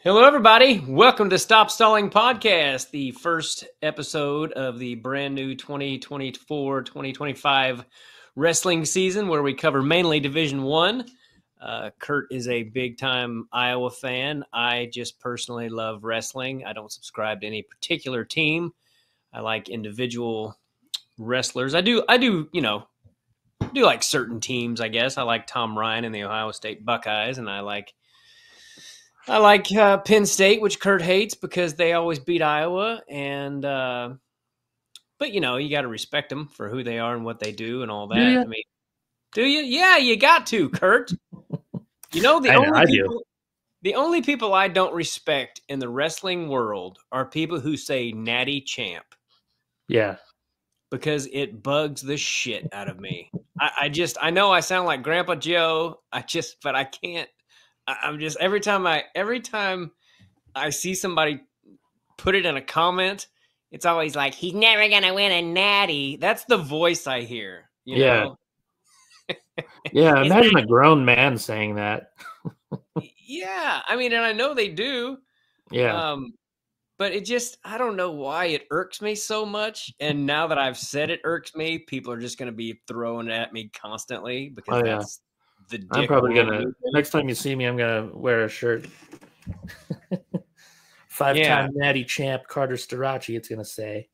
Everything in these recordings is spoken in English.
Hello, everybody. Welcome to Stop Stalling Podcast, the first episode of the brand new 2024-2025 wrestling season, where we cover mainly Division One. Curt is a big-time Iowa fan. I just personally love wrestling. I don't subscribe to any particular team. I like individual wrestlers. I do like certain teams, I guess. I like Tom Ryan and the Ohio State Buckeyes, and I like Penn State, which Curt hates because they always beat Iowa. And but you got to respect them for who they are and what they do and all that. Do you? I mean, do you? Yeah, you got to, Curt. The only people I don't respect in the wrestling world are people who say "natty champ." Yeah. Because it bugs the shit out of me. I know I sound like Grandpa Joe. But I can't. I'm just every time I see somebody put it in a comment, it's always like, he's never gonna win a natty. That's the voice I hear. You know? Yeah. Imagine a grown man saying that. Yeah, I mean, and I know they do. Yeah. But I don't know why it irks me so much. And now that I've said it irks me, people are just going to be throwing it at me constantly because that's the dick. I'm probably next time you see me, I'm going to wear a shirt. Five-time natty champ Carter Starachi, it's going to say.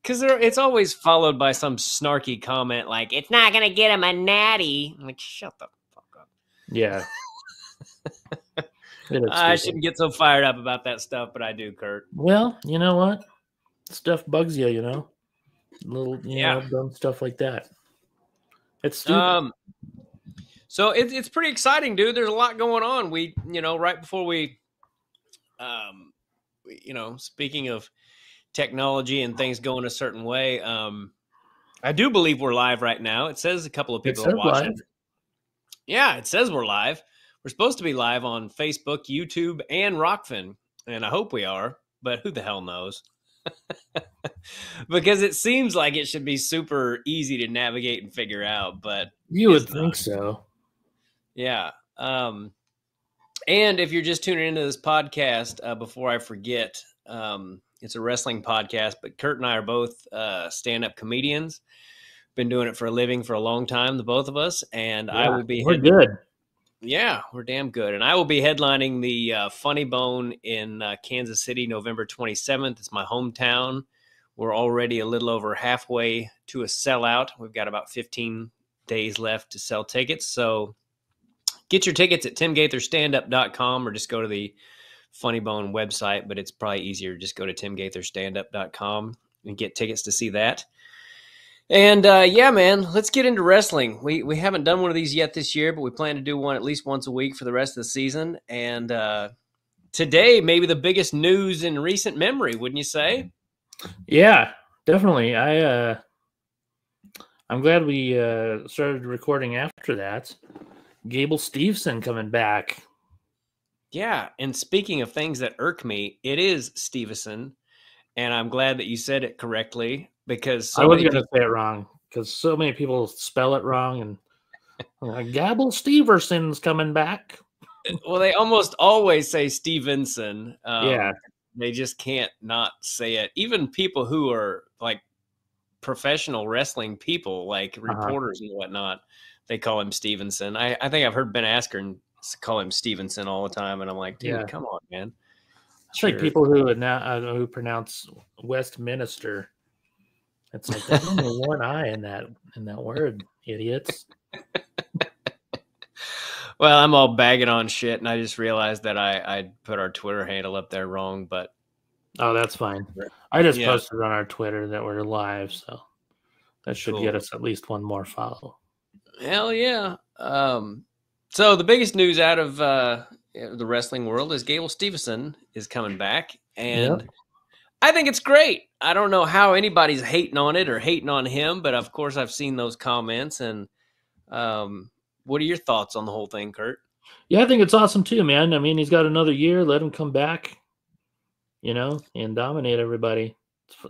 Because it's always followed by some snarky comment like, it's not going to get him a natty. I'm like, shut the fuck up. Yeah. I shouldn't get so fired up about that stuff, but I do, Curt. Well, you know what? Stuff bugs you, Little, dumb stuff like that. It's stupid. So it's pretty exciting, dude. There's a lot going on. We, right before we, speaking of technology and things going a certain way, I do believe we're live right now. It says a couple of people are watching. Live. Yeah, it says we're live. We're supposed to be live on Facebook, YouTube, and Rockfin, and I hope we are, but who the hell knows? Because it seems like it should be super easy to navigate and figure out, but you would think so. Yeah. And if you're just tuning into this podcast, before I forget, it's a wrestling podcast, but Curt and I are both stand-up comedians. Been doing it for a living for a long time, the both of us, and I will be. We're good. Yeah, we're damn good. And I will be headlining the Funny Bone in Kansas City, November 27th. It's my hometown. We're already a little over halfway to a sellout. We've got about 15 days left to sell tickets. So get your tickets at timgaitherstandup.com or just go to the Funny Bone website. But it's probably easier to just go to timgaitherstandup.com and get tickets to see that. And yeah, man, let's get into wrestling. We haven't done one of these yet this year, but we plan to do one at least once a week for the rest of the season. And today, maybe the biggest news in recent memory, wouldn't you say? Yeah, definitely. I'm glad we started recording after that. Gable Steveson coming back. Yeah, and speaking of things that irk me, it is Steveson, and I'm glad that you said it correctly. Because I wasn't going to say it wrong because so many people spell it wrong. And Gable Stevenson's coming back. Well, they almost always say Stevenson. Yeah. They just can't not say it. Even people who are like professional wrestling people, like reporters and whatnot, they call him Stevenson. I think I've heard Ben Askren call him Stevenson all the time. And I'm like, dude, come on, man. It's like people who pronounce Westminster. It's like there's only one I in that word, idiots. Well, I'm all bagging on shit, and I just realized that I put our Twitter handle up there wrong, but that's fine. I just posted on our Twitter that we're live, so that should get us at least one more follow. Hell yeah. So the biggest news out of the wrestling world is Gable Steveson is coming back, and I think it's great. I don't know how anybody's hating on it or hating on him, but of course I've seen those comments. And what are your thoughts on the whole thing, Curt? Yeah, I think it's awesome too, man. I mean, he's got another year. Let him come back, and dominate everybody.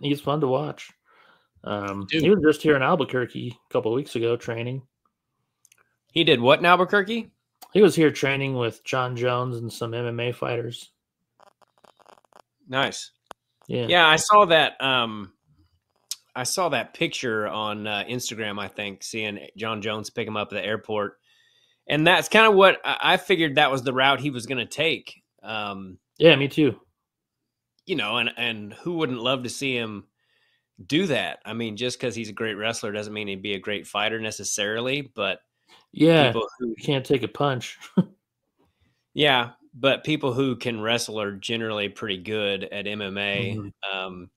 He's fun to watch. He was just here in Albuquerque a couple of weeks ago training. He did what in Albuquerque? He was here training with John Jones and some MMA fighters. Nice. Yeah. Yeah, I saw that. I saw that picture on Instagram. I think seeing John Jones pick him up at the airport, and that's kind of what I figured that was the route he was going to take. Yeah, me too. You know, and who wouldn't love to see him do that? I mean, just because he's a great wrestler doesn't mean he'd be a great fighter necessarily. But Yeah, people who, you can't take a punch. yeah, but people who can wrestle are generally pretty good at MMA. Mhm.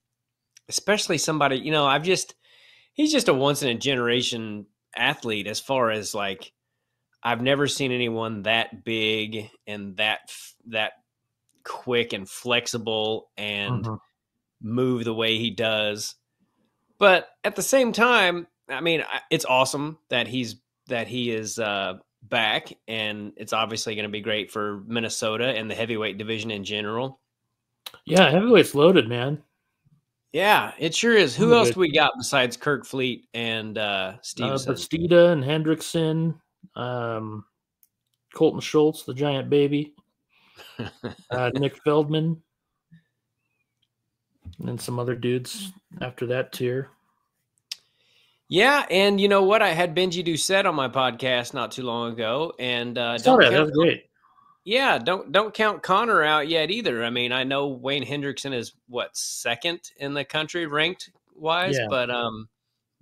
Especially somebody, you know, he's just a once in a generation athlete as far as like I've never seen anyone that big and that quick and flexible and Mhm. move the way he does. But at the same time, I mean, it's awesome that he is back, and it's obviously going to be great for Minnesota and the heavyweight division in general. Yeah, heavyweight's loaded, man. Yeah, it sure is. Oh Who my else God. do we got besides Kirk Fleet and Stevenson? Bastida and Hendrickson, um, Colton Schultz, the giant baby, Nick Feldman, and some other dudes after that tier. Yeah, and you know what? I had Benji Doucette on my podcast not too long ago, and I saw that. That was great. don't count Connor out yet either. I mean, I know Wayne Hendrickson is what, second in the country ranked wise, Yeah. but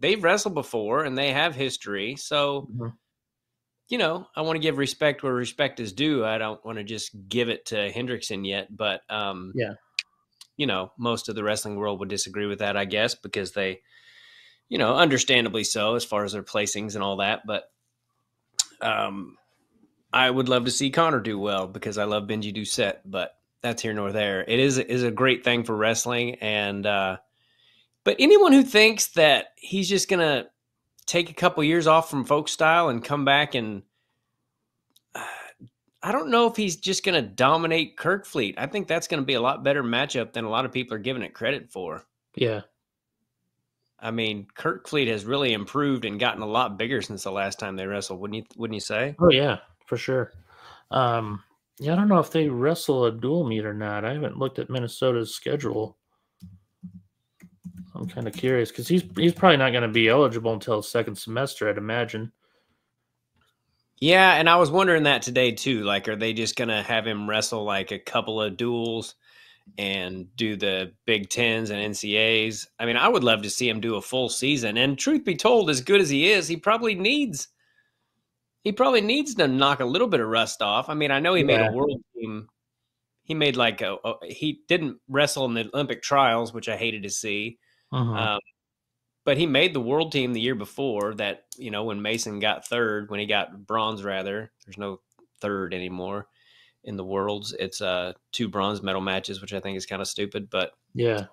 they've wrestled before and they have history. So, Mhm. you know, I want to give respect where respect is due. I don't want to just give it to Hendrickson yet, but Yeah. you know, most of the wrestling world would disagree with that, I guess, because they, you know, understandably so as far as their placings and all that, but um I would love to see Connor do well because I love Benji Doucette, but that's here nor there. It is a great thing for wrestling, and but anyone who thinks that he's just gonna take a couple years off from folk style and come back and uh, I don't know if he's just gonna dominate Kirkfleet. I think that's gonna be a lot better matchup than a lot of people are giving it credit for. Yeah. I mean, Kirkfleet has really improved and gotten a lot bigger since the last time they wrestled. Wouldn't you say? Oh yeah, for sure. Um, yeah, I don't know if they wrestle a dual meet or not. I haven't looked at Minnesota's schedule. I'm kind of curious because he's probably not going to be eligible until second semester, I'd imagine. Yeah, and I was wondering that today too. Like, are they just gonna have him wrestle like a couple of duels and do the Big Tens and NCAs? I mean, I would love to see him do a full season. And truth be told, as good as he is, he probably needs to knock a little bit of rust off. I mean, I know he made a Yeah. world team. He made like he didn't wrestle in the Olympic trials, which I hated to see. Uh-huh. Um, but he made the world team the year before that, you know, when Mason got third, when he got bronze rather. There's no third anymore in the worlds. It's two bronze medal matches, which I think is kind of stupid, Yeah.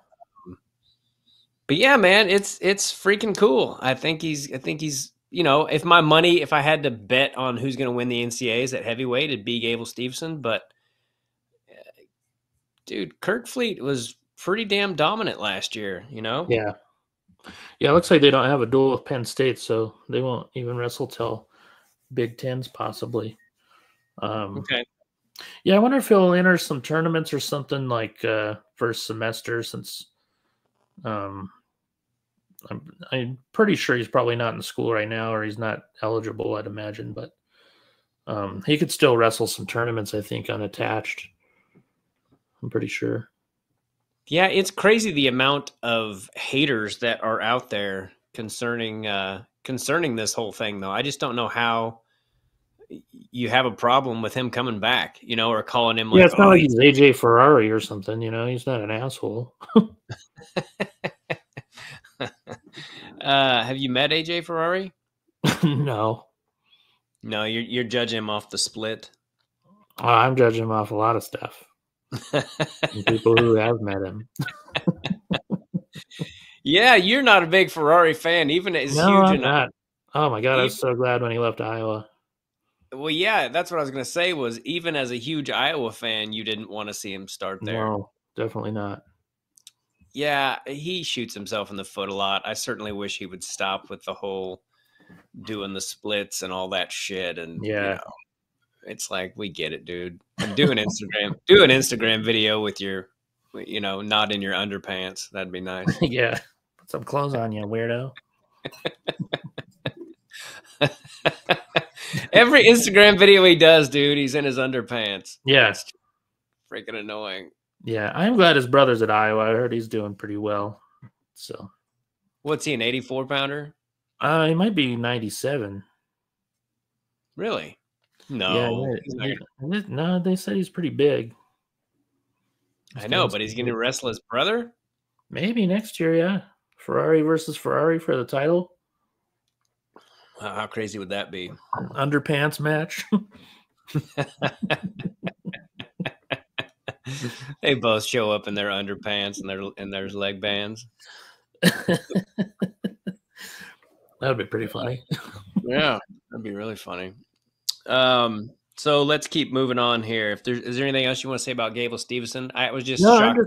but yeah, man, it's freaking cool. I think he's you know, if I had to bet on who's going to win the NCAAs at heavyweight, it'd be Gable Stevenson, but dude, Kirk Fleet was pretty damn dominant last year, you know? Yeah. Yeah, it looks like they don't have a duel with Penn State, so they won't even wrestle till Big Tens possibly. Um, Okay. yeah, I wonder if he'll enter some tournaments or something like first semester since um, I'm pretty sure he's probably not in school right now or he's not eligible, I'd imagine, but he could still wrestle some tournaments, I think, unattached. I'm pretty sure. Yeah, it's crazy the amount of haters that are out there concerning this whole thing though. I just don't know how you have a problem with him coming back, you know, or calling him Yeah, like, it's not oh, like he's AJ Ferrari or something, you know. He's not an asshole. have you met AJ Ferrari? No. No, you're judging him off the split. I'm judging him off a lot of stuff. And people who have met him. Yeah, you're not a big Ferrari fan, even as No, huge I'm and not. Oh my god, I was even, so glad when he left Iowa. well, yeah, that's what I was gonna say. Was even as a huge Iowa fan, you didn't want to see him start there. No, definitely not. Yeah, he shoots himself in the foot a lot. I certainly wish he would stop with the whole doing the splits and all that shit. And you Yeah. know, it's like we get it, dude. And do an Instagram video with your You know, not in your underpants. That'd be nice. Yeah. Put some clothes on, you weirdo. Every Instagram video he does, dude, he's in his underpants. Yeah. It's freaking annoying. Yeah. I'm glad his brother's at Iowa. I heard he's doing pretty well. So. What's he, an 84-pounder? He might be 97. Really? Yeah. No. No, they said he's pretty big. I know, but he's going to wrestle his brother? Maybe next year, yeah. Ferrari versus Ferrari for the title. How crazy would that be? Underpants match. They both show up in their underpants and their leg bands. That'd be pretty funny. Yeah, that'd be really funny. So let's keep moving on here. Is there anything else you want to say about Gable Stevenson? I was just shocked.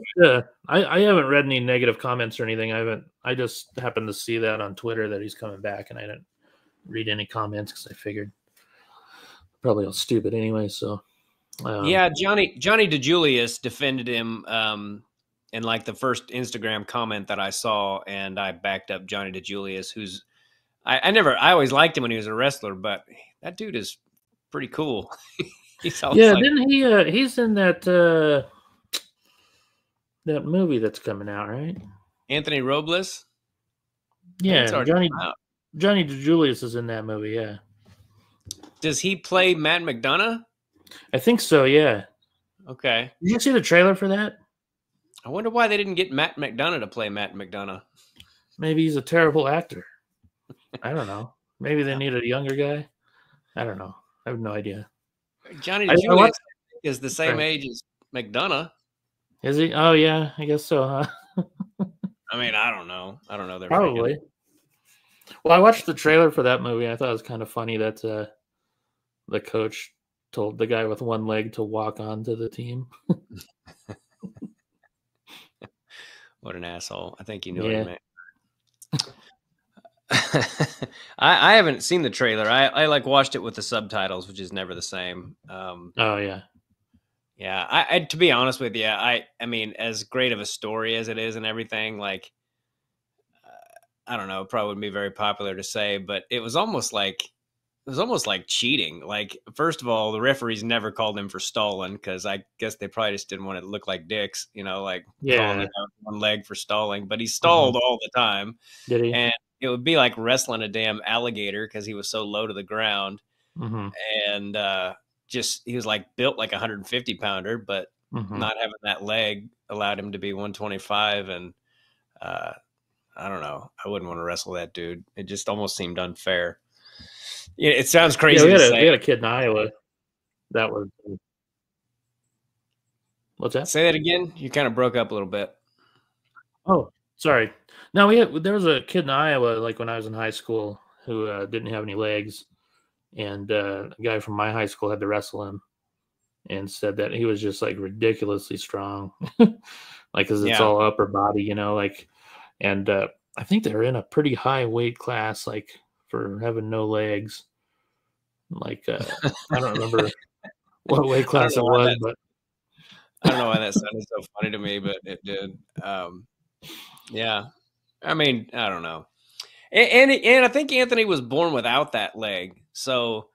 I haven't read any negative comments or anything. I just happened to see that on Twitter that he's coming back, and I didn't read any comments because I figured probably all stupid anyway. So yeah, Johnny DeJulius defended him in like the first Instagram comment that I saw, and I backed up Johnny DeJulius, who's I always liked him when he was a wrestler, but that dude is pretty cool. Didn't he? He's in that that movie that's coming out, right? Anthony Robles. Yeah, Johnny DeJulius is in that movie. Yeah. Does he play Matt McDonough? I think so. Yeah. Okay. Did you see the trailer for that? I wonder why they didn't get Matt McDonough to play Matt McDonough. Maybe he's a terrible actor. I don't know. Maybe they need a younger guy. I don't know. I have no idea. Johnny DeJulius is the same age as McDonough. Is he? Oh, yeah. I guess so, huh? I mean, I don't know. They're probably. Freaking... Well, I watched the trailer for that movie. I thought it was kind of funny that the coach told the guy with one leg to walk onto the team. What an asshole. I think he knew what he meant. I haven't seen the trailer. I like watched it with the subtitles, which is never the same. Oh yeah. Yeah. I to be honest with you, I mean, as great of a story as it is and everything, like, I don't know, it probably wouldn't be very popular to say, but it was almost like cheating. Like, first of all, the referees never called him for stalling because I guess they probably just didn't want it to look like dicks, you know, like calling it out one leg for stalling. But he stalled all the time. Did he? And it would be like wrestling a damn alligator because he was so low to the ground. And he was like built like a 150-pounder, but not having that leg allowed him to be 125. And I don't know. I wouldn't want to wrestle that dude. It just almost seemed unfair. Yeah, it sounds crazy. We had a kid in Iowa that was. What's that? Say that again. You kind of broke up a little bit. Oh, sorry. No, there was a kid in Iowa, like when I was in high school, who didn't have any legs, and a guy from my high school had to wrestle him, and said that he was just like ridiculously strong, like because it's all upper body, you know, like, and I think they're in a pretty high weight class, like for having no legs. Like I don't remember what weight class it was, but I don't know why that sounded so funny to me, but it did. Yeah. I mean, I don't know. And I think Anthony was born without that leg. So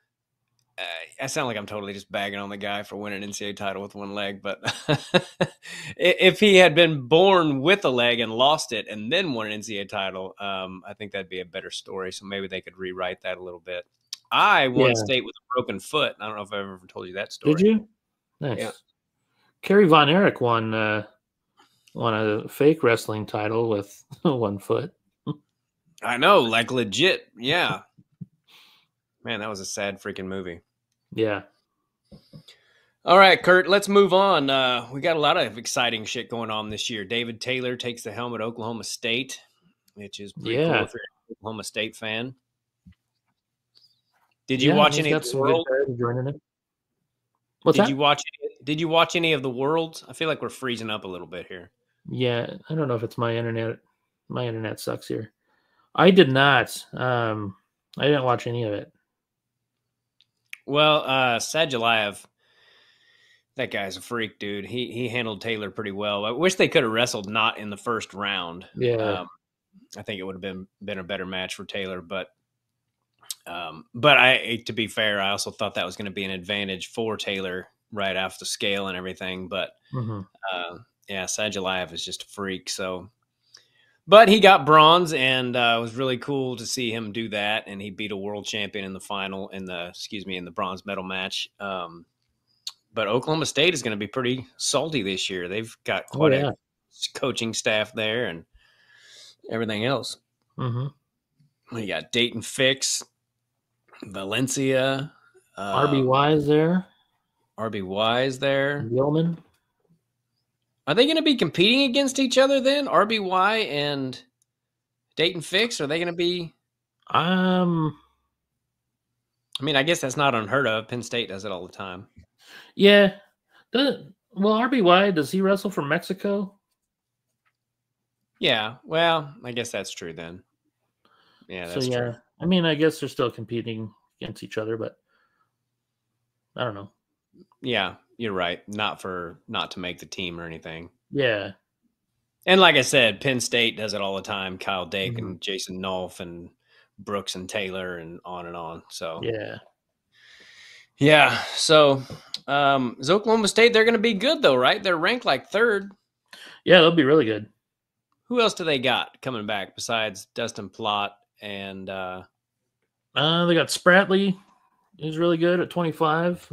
I sound like I'm totally just bagging on the guy for winning an NCAA title with one leg. But if he had been born with a leg and lost it and then won an NCAA title, I think that'd be a better story. So maybe they could rewrite that a little bit. I won state with a broken foot. I don't know if I've ever told you that story. Did you? Nice. Yeah. Kerry Von Erich won a fake wrestling title with 1 foot. I know, like legit. Yeah. Man, that was a sad freaking movie. Yeah. All right, Curt, let's move on. We got a lot of exciting shit going on this year. David Taylor takes the helm at Oklahoma State, which is pretty cool if you're an Oklahoma State fan. Did you watch any of the World? Did you watch any of the Worlds? I feel like we're freezing up a little bit here. Yeah, I don't know if it's my internet. My internet sucks here. I did not. I didn't watch any of it. Well, Sadulayev That guy's a freak, dude. He handled Taylor pretty well. I wish they could have wrestled not in the first round. Yeah. I think it would have been a better match for Taylor, but I, to be fair, I also thought that was going to be an advantage for Taylor right off the scale and everything. But Mm-hmm. yeah, Sadulayev is just a freak. So, but he got bronze, and it was really cool to see him do that. And he beat a world champion in the final, in the bronze medal match. But Oklahoma State is going to be pretty salty this year. They've got Oh quite yeah. a coaching staff there and everything else. Mm-hmm. We got Dayton Fix, Valencia, RBY is there. RBY is there. Gilman. Are they going to be competing against each other then? RBY and Dayton Fix? Are they going to be? I mean, I guess that's not unheard of. Penn State does it all the time. Yeah. Well, RBY, does he wrestle from Mexico? Yeah. Well, I guess that's true then. Yeah, that's true. I mean, I guess they're still competing against each other, but I don't know. Yeah, you're right. Not to make the team or anything. Yeah. And like I said, Penn State does it all the time. Kyle Dake Mm-hmm. and Jason Nolf and Brooks and Taylor and on and on. So yeah. So is Oklahoma State? They're going to be good though, right? They're ranked like third. Yeah, they'll be really good. Who else do they got coming back besides Dustin Plott and? They got Spratley. He's really good at 25.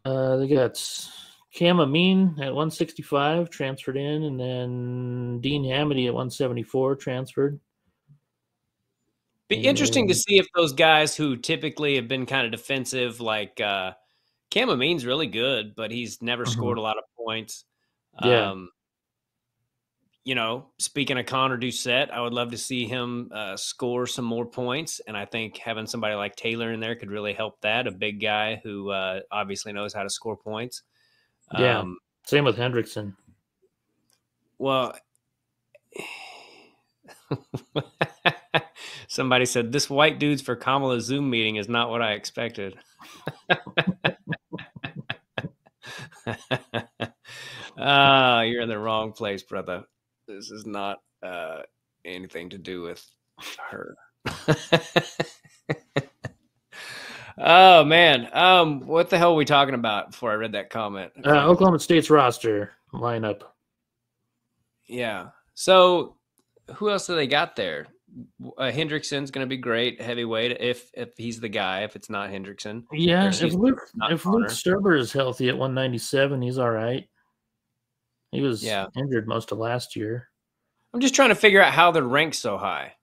They got Cam Amin at 165 transferred in, and then Dean Hamady at 174 transferred. Be interesting to see if those guys who typically have been kind of defensive, like Cam Amin's really good, but he's never scored a lot of points. Yeah. You know, speaking of Connor Doucette, I would love to see him score some more points. And I think having somebody like Taylor in there could really help that. A big guy who obviously knows how to score points. Yeah. Same with Hendrickson. Well, somebody said this white dude's for Kamala Zoom meeting is not what I expected. You're in the wrong place, brother. This is not anything to do with her. Oh man, what the hell were we talking about before I read that comment? Oklahoma State's roster lineup. Yeah. So who else do they got there? Hendrickson's going to be great heavyweight if he's the guy. If it's not Hendrickson, yeah. If Luke Sturber is healthy at 197, he's all right. He was injured most of last year. I'm just trying to figure out how they're ranked so high.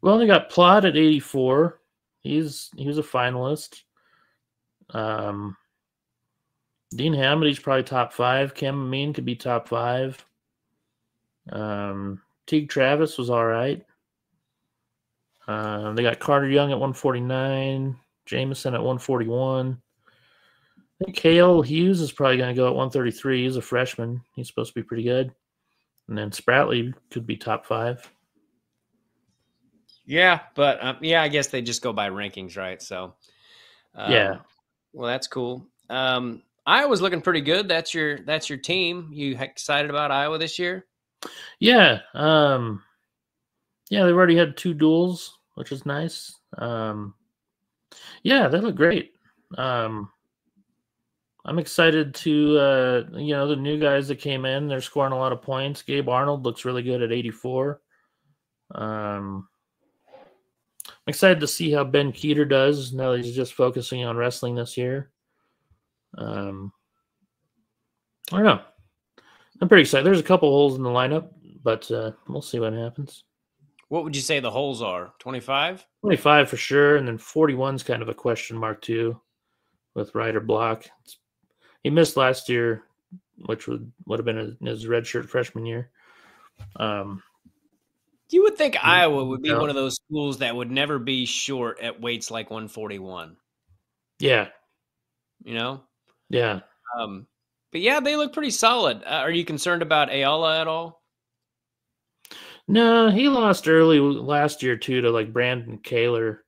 Well, they got Plott at 84. He was a finalist. Dean Hamady's probably top 5. Cam Amin could be top 5. Teague Travis was all right. They got Carter Young at 149. Jameson at 141. I think Hale Hughes is probably going to go at 133. He's a freshman. He's supposed to be pretty good. And then Spratley could be top 5. Yeah, but I guess they just go by rankings, right? So, yeah. Well, that's cool. Iowa's looking pretty good. That's your team. You excited about Iowa this year? Yeah. They've already had 2 duels, which is nice. Yeah, they look great. I'm excited to, the new guys that came in, they're scoring a lot of points. Gabe Arnold looks really good at 84. I'm excited to see how Ben Keeter does now that he's just focusing on wrestling this year. I don't know. I'm pretty excited. There's a couple holes in the lineup, but we'll see what happens. What would you say the holes are? 25? 25 for sure, and then 41's kind of a question mark too with Ryder Block. He missed last year, which would have been his redshirt freshman year. You would think Iowa would be one of those schools that would never be short at weights like 141. Yeah. You know? Yeah. But yeah, they look pretty solid. Are you concerned about Ayala at all? No, he lost early last year too to like Brandon Kaler,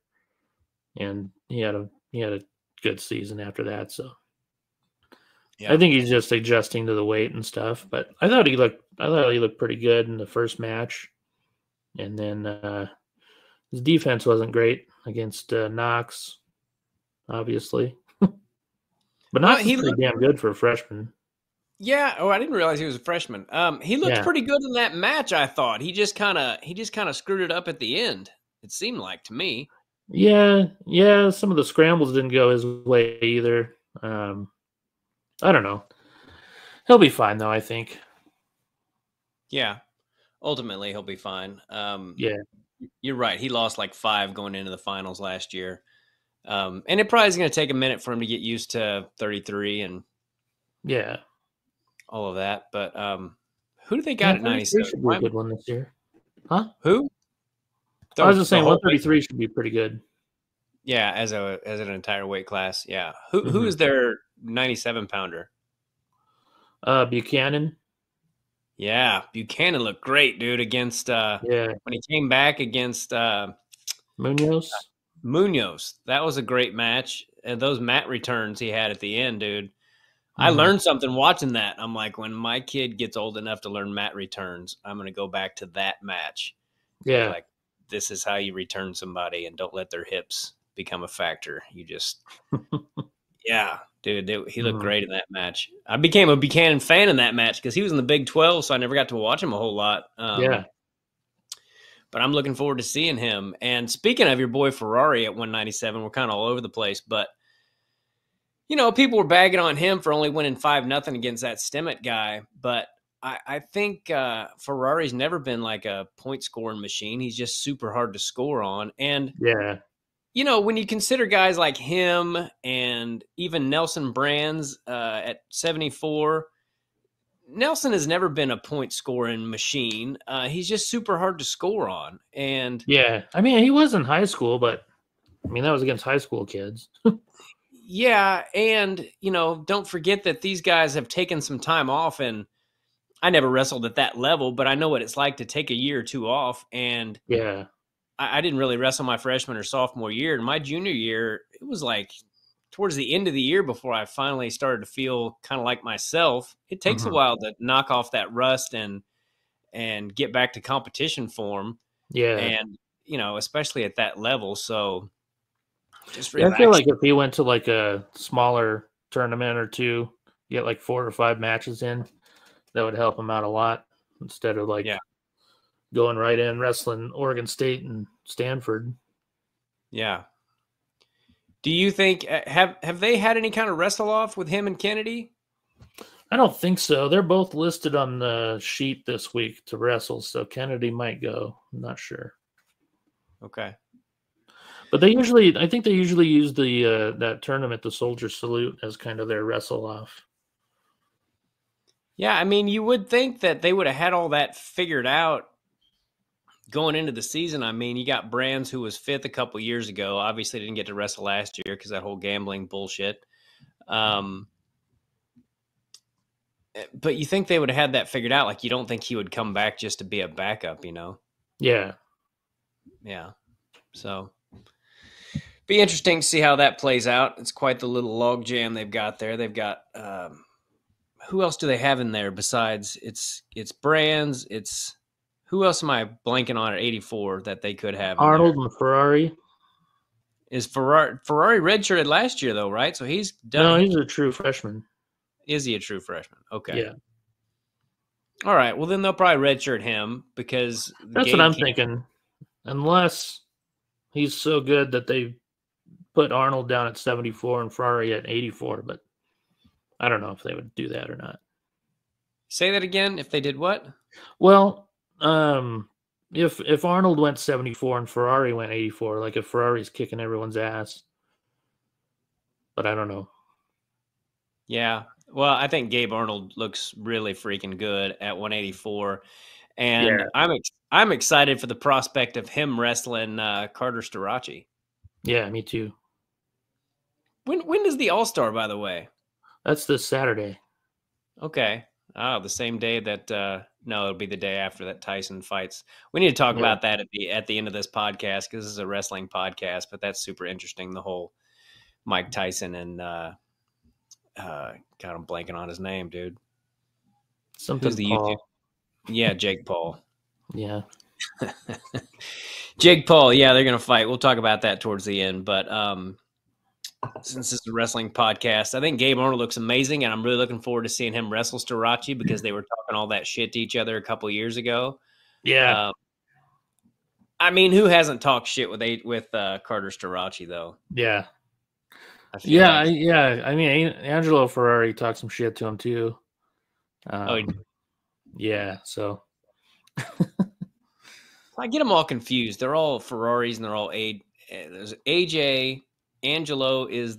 and he had a good season after that. So Yeah. I think he's just adjusting to the weight and stuff. But I thought he looked pretty good in the first match, and then his defense wasn't great against Knox, obviously. But Well, Knox is he pretty looked. damn good for a freshman. Yeah. Oh, I didn't realize he was a freshman. He looked Yeah, pretty good in that match. I thought he just kind of screwed it up at the end. It seemed like to me. yeah. Some of the scrambles didn't go his way either. I don't know. He'll be fine though, I think. Yeah. Ultimately, he'll be fine. Yeah, You're right. He lost like 5 going into the finals last year. And it probably is going to take a minute for him to get used to 33 and yeah. all of that. But who do they Yeah, got at 33 97? should be a good one this year. Huh? Who? I was just The saying whole weight. 133 should be pretty good. Yeah, as an entire weight class. Yeah. Who Hmm. is their 97 pounder? Buchanan. Yeah, Buchanan looked great, dude, against Yeah. when he came back against Munoz. Munoz. That was a great match. And those mat returns he had at the end, dude. I Hmm. learned something watching that. I'm like, when my kid gets old enough to learn mat returns, I'm going to go back to that match and be Yeah. like, this is how you return somebody and don't let their hips become a factor. You just, yeah, dude, he looked Mhm. great in that match. I became a Buchanan fan in that match because he was in the Big 12, so I never got to watch him a whole lot. Yeah. But I'm looking forward to seeing him. And speaking of your boy Ferrari at 197, we're kind of all over the place, but people were bagging on him for only winning 5-0 against that Stemmet guy. But I think Ferrari's never been like a point scoring machine. He's just super hard to score on. And, Yeah. when you consider guys like him and even Nelson Brands at 74, Nelson has never been a point scoring machine. He's just super hard to score on. And Yeah. I mean, he was in high school, but I mean, that was against high school kids. yeah, and don't forget that these guys have taken some time off, and I never wrestled at that level, but I know what it's like to take a year or two off. And Yeah. I didn't really wrestle my freshman or sophomore year. And my junior year, it was like towards the end of the year before I finally started to feel kind of like myself. It takes a Hmm. while to knock off that rust and get back to competition form, Yeah. and especially at that level. So just Yeah. I feel relax. like if he went to like a smaller tournament or two, get like 4 or 5 matches in, that would help him out a lot instead of Yeah, like going right in wrestling Oregon State and Stanford. yeah. Do you think have they had any kind of wrestle off with him and Kennedy? I don't think so. They're both listed on the sheet this week to wrestle, so Kennedy might go. I'm not sure. Okay. But I think they usually use the that tournament, the Soldier Salute, as kind of their wrestle off. Yeah, I mean, you would think that they would have had all that figured out going into the season. I mean, you got Brands who was 5th a couple years ago. Obviously, didn't get to wrestle last year because that whole gambling bullshit. Um, but you think they would have had that figured out? Like, you don't think he would come back just to be a backup, Yeah. Yeah. So, be interesting to see how that plays out. It's quite the little log jam they've got there. They've got who else do they have in there besides it's Brands? It's who else am I blanking on at 84 that they could have in Arnold there? and Ferrari. Is Ferrari redshirted last year though, right? So he's done. No, he's a true freshman. Is he a true freshman? Okay. Yeah. All right. Well, then they'll probably redshirt him because That's what Gabe I'm can't. thinking. Unless he's so good that they put Arnold down at 74 and Ferrari at 84, but I don't know if they would do that or not. Say that again. If they did what? Well, if Arnold went 74 and Ferrari went 84, like if Ferrari's kicking everyone's ass, but I don't know. Yeah. Well, I think Gabe Arnold looks really freaking good at 184, Yeah, and I'm excited for the prospect of him wrestling Carter Starachi. yeah, me too. When does the All Star, by the way? That's this Saturday. Okay. Oh, the same day that no, it'll be the day after that Tyson fights. We need to talk Yeah, about that at the end of this podcast because this is a wrestling podcast, but that's super interesting. The whole Mike Tyson and God, I'm blanking on his name, dude. Something Who's the YouTube? Paul. Yeah, Jake Paul. Yeah. Jake Paul, yeah, they're gonna fight. We'll talk about that towards the end. But since this is a wrestling podcast, I think Gabe Arnold looks amazing, and I'm really looking forward to seeing him wrestle Starachi because they were talking all that shit to each other a couple years ago. Yeah. I mean, who hasn't talked shit with Carter Starachi though? Yeah. I feel like I mean, Angelo Ferrari talked some shit to him too. Yeah. So I get them all confused. They're all Ferraris and they're all there's AJ. Angelo is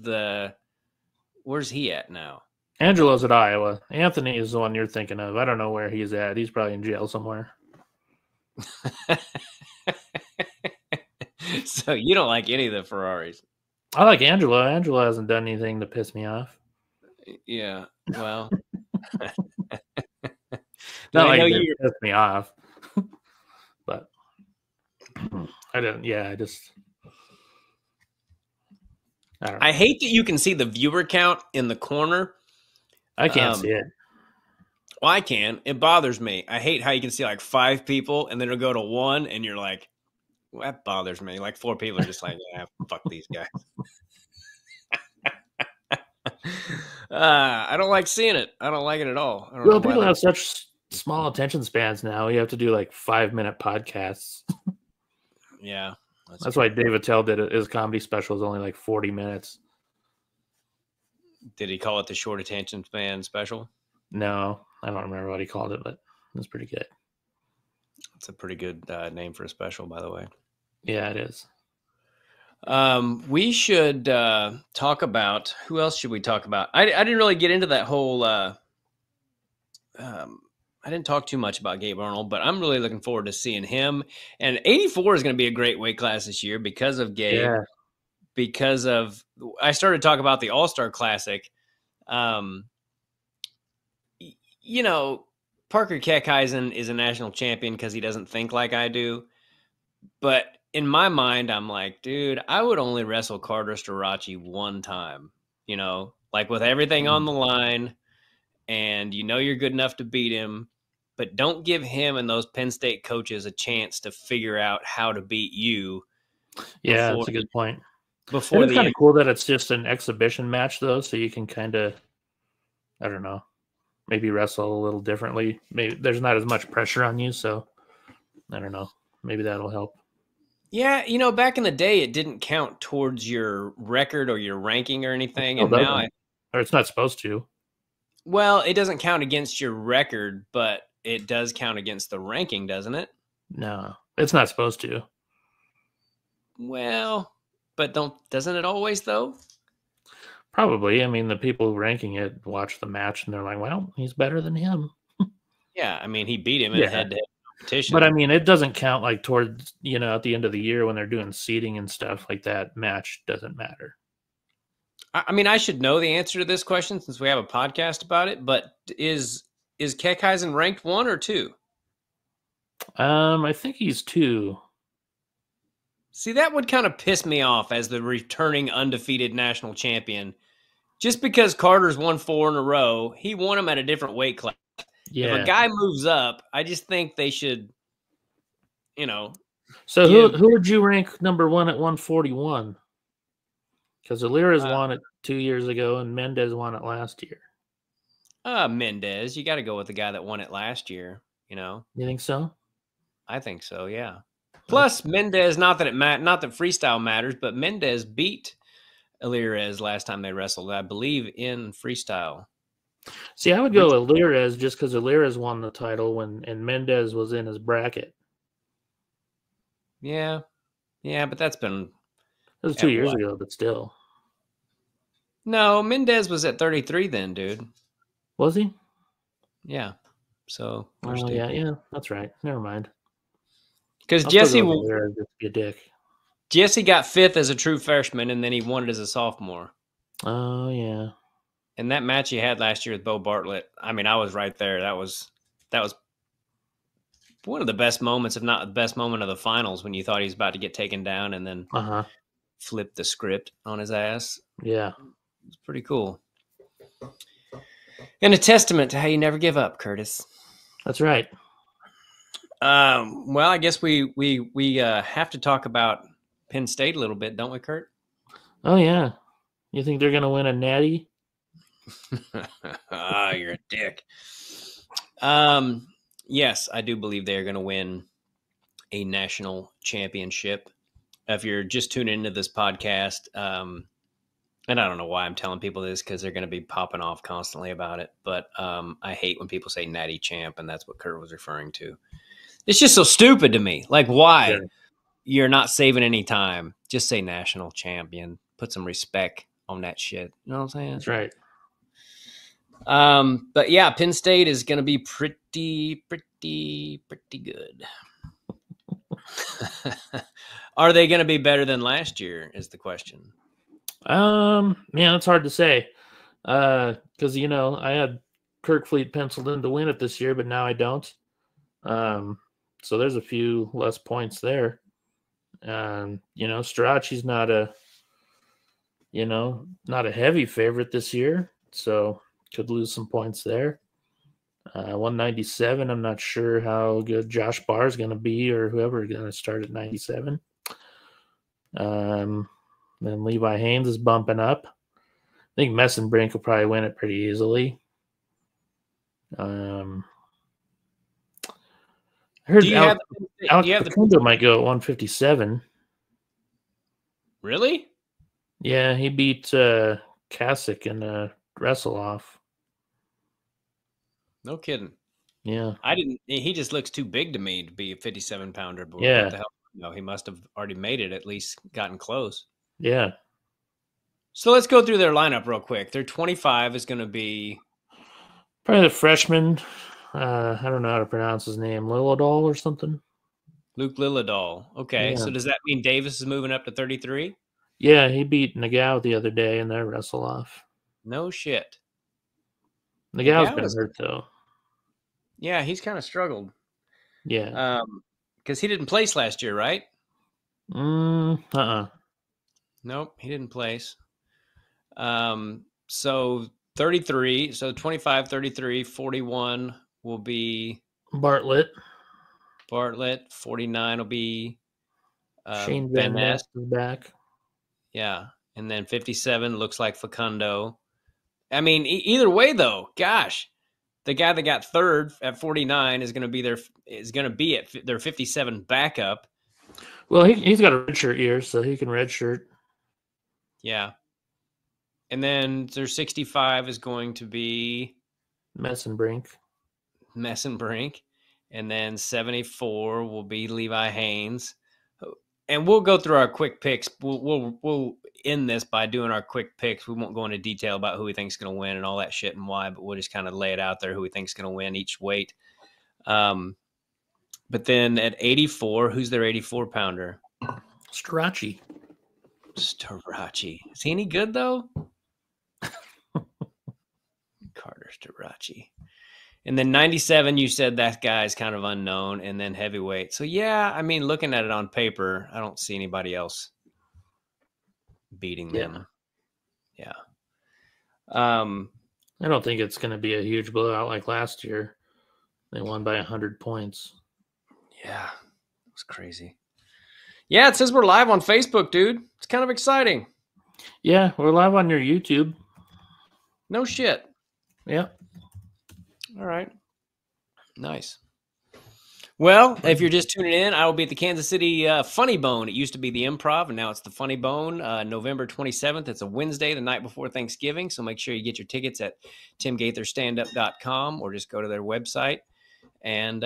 where's he at now? Angelo's at Iowa. Anthony is the one you're thinking of. I don't know where he's at. He's probably in jail somewhere. So you don't like any of the Ferraris? I like Angelo. Angelo hasn't done anything to piss me off. Yeah. Well, not like it pissed me off, but I didn't. Yeah, I don't know. I hate that you can see the viewer count in the corner. I can't see it. Well, I can. It bothers me. I hate how you can see like 5 people and then it'll go to 1 and you're like, well, that bothers me. Like 4 people are just like, yeah, fuck these guys. I don't like seeing it. I don't like it at all. Well, people have such small attention spans now. You have to do like 5-minute podcasts. Yeah. That's why Dave Attell did it. His comedy special is only like 40 minutes. Did he call it the short attention span special? No, I don't remember what he called it, but it was pretty good. It's a pretty good name for a special, by the way. Yeah, it is. We should talk about, who else should we talk about? I didn't really get into that whole, I didn't talk too much about Gabe Arnold, but I'm really looking forward to seeing him. And 84 is going to be a great weight class this year because of Gabe. Yeah. Because of, I started to talk about the All-Star Classic. You know, Parker Keckheisen is a national champion because he doesn't think like I do. But in my mind, I'm like, dude, I would only wrestle Carter Starachi one time, you know, like with everything on the line. And you know you're good enough to beat him, but don't give him and those Penn State coaches a chance to figure out how to beat you. Yeah, that's a good point. Before it's kind of cool that it's just an exhibition match, though, so you can kind of, I don't know, maybe wrestle a little differently. Maybe there's not as much pressure on you, so I don't know. Maybe that'll help. Yeah, you know, back in the day, it didn't count towards your record or your ranking or anything, and now or it's not supposed to. Well, it doesn't count against your record, but it does count against the ranking, doesn't it? No, it's not supposed to. Well, but doesn't it always though? Probably. I mean, the people ranking it watch the match and they're like, well, he's better than him. Yeah, I mean, he beat him in a head-to-head competition. But I mean, it doesn't count like towards, you know, at the end of the year when they're doing seeding and stuff like that. Match doesn't matter. I mean, I should know the answer to this question since we have a podcast about it, but is Keckheisen ranked 1 or 2? I think he's 2. See, that would kind of piss me off as the returning undefeated national champion. Just because Carter's won 4 in a row, he won them at a different weight class. Yeah. If a guy moves up, I just think they should, you know. So who would you rank number 1 at 141? Because Alira's won it 2 years ago and Mendez won it last year. Mendez, you got to go with the guy that won it last year, you know. You think so? I think so, yeah. Plus, Mendez, not that freestyle matters, but Mendez beat Alirez last time they wrestled, I believe, in freestyle. See, I would go Alirez just because Alirez won the title and Mendez was in his bracket. Yeah, but that's been... It was 2 years ago, but still. No, Mendez was at 33 then, dude. Was he? Yeah. So. Oh, yeah, that's right. Never mind. Because Jesse be a dick. Jesse got 5th as a true freshman, and then he won it as a sophomore. Oh yeah. And that match he had last year with Bo Bartlett, I mean, I was right there. That was one of the best moments, if not the best moment of the finals, when you thought he was about to get taken down, and then flipped the script on his ass. Yeah. It's pretty cool. And a testament to how you never give up, Curtis. That's right. Well, I guess we have to talk about Penn State a little bit, don't we, Curt? Oh, yeah. You think they're going to win a natty? Ah, you're a dick. Yes, I do believe they're going to win a national championship. If you're just tuning into this podcast, and I don't know why I'm telling people this because they're going to be popping off constantly about it, but I hate when people say natty champ, and that's what Curt was referring to. It's just so stupid to me. Like, why? Yeah. You're not saving any time. Just say national champion. Put some respect on that shit. You know what I'm saying? That's right. But yeah, Penn State is going to be pretty good. Are they going to be better than last year is the question. Yeah, it's hard to say. Because, I had Kirkfleet penciled in to win it this year, but now I don't. So there's a few less points there. Strachey's not a heavy favorite this year, so could lose some points there. 197, I'm not sure how good Josh Barr is going to be or whoever is going to start at 97. Then Levi Haynes is bumping up. I think Messenbrink will probably win it pretty easily. I heard Alex Facundo might go at 157. Really? Yeah, he beat Kasich in a wrestle-off. No kidding. Yeah. He just looks too big to me to be a 57-pounder. But yeah. What the hell? No, he must have already made it, at least gotten close. Yeah. So let's go through their lineup real quick. Their 25 is going to be... probably the freshman. I don't know how to pronounce his name. Lilladall or something? Luke Lilladall. Okay, So does that mean Davis is moving up to 33? Yeah, he beat Nagao the other day in their wrestle-off. No shit. Nagao's been hurt, though. Yeah, he's kind of struggled. Yeah. Because he didn't place last year, right? Nope, he didn't place. So 33, so 25, 33, 41 will be Bartlett. 49 will be Shane Van Ness is back. Yeah, and then 57 looks like Facundo. I mean, either way though, gosh, the guy that got third at 49 is going to be at their 57 backup. Well, he's got a redshirt year, so he can redshirt. Yeah. And then their 65 is going to be Messenbrink. And then 74 will be Levi Haynes. And we'll go through our quick picks. We'll end this by doing our quick picks. We won't go into detail about who we think is going to win and all that shit and why, but we'll just kind of lay it out there who we think is going to win each weight. But then at 84, who's their 84-pounder? Strachey. Is he any good, though? Carter Strachey. And then 97, you said that guy's kind of unknown, and then heavyweight. So, yeah, I mean, looking at it on paper, I don't see anybody else beating them. Yeah. I don't think it's going to be a huge blowout like last year. They won by 100 points. Yeah, it was crazy. Yeah, it says we're live on Facebook, dude. It's kind of exciting. Yeah, we're live on your YouTube. No shit. Yeah. All right. Nice. Well, if you're just tuning in, I will be at the Kansas City Funny Bone. It used to be the Improv, and now it's the Funny Bone, November 27th. It's a Wednesday, the night before Thanksgiving, so make sure you get your tickets at timgaitherstandup.com or just go to their website and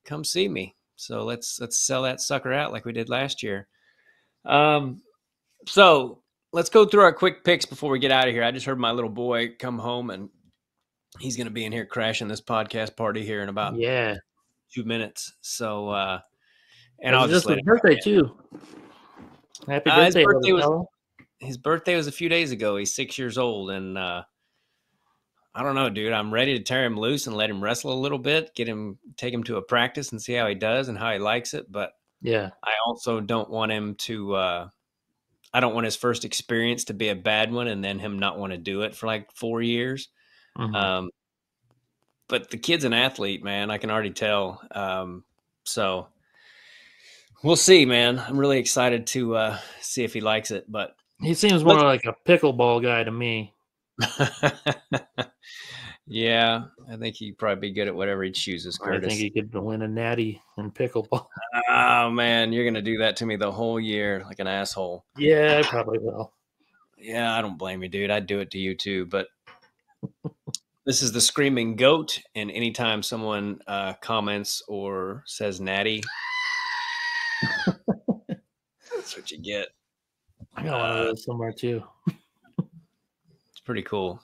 come see me. So let's sell that sucker out like we did last year. So let's go through our quick picks before we get out of here. I just heard my little boy come home, and he's going to be in here crashing this podcast party here in about 2 minutes. So, and I'll just let his birthday too. Happy birthday! His birthday was a few days ago. He's 6 years old, and I don't know, dude. I'm ready to tear him loose and let him wrestle a little bit, take him to a practice and see how he does and how he likes it. But yeah, I also don't want him to. I I don't want his first experience to be a bad one and then him not want to do it for like 4 years. Mm-hmm. But the kid's an athlete, man. I can already tell. So we'll see, man. I'm really excited to see if he likes it. But He seems more like a pickleball guy to me. Yeah, I think he'd probably be good at whatever he chooses, Curtis. I think he could win a natty in pickleball. Oh, man, you're going to do that to me the whole year like an asshole. Yeah, I probably will. Yeah, I don't blame you, dude. I'd do it to you too. But this is the Screaming Goat, and anytime someone comments or says natty, that's what you get. I got one of those somewhere too. It's pretty cool.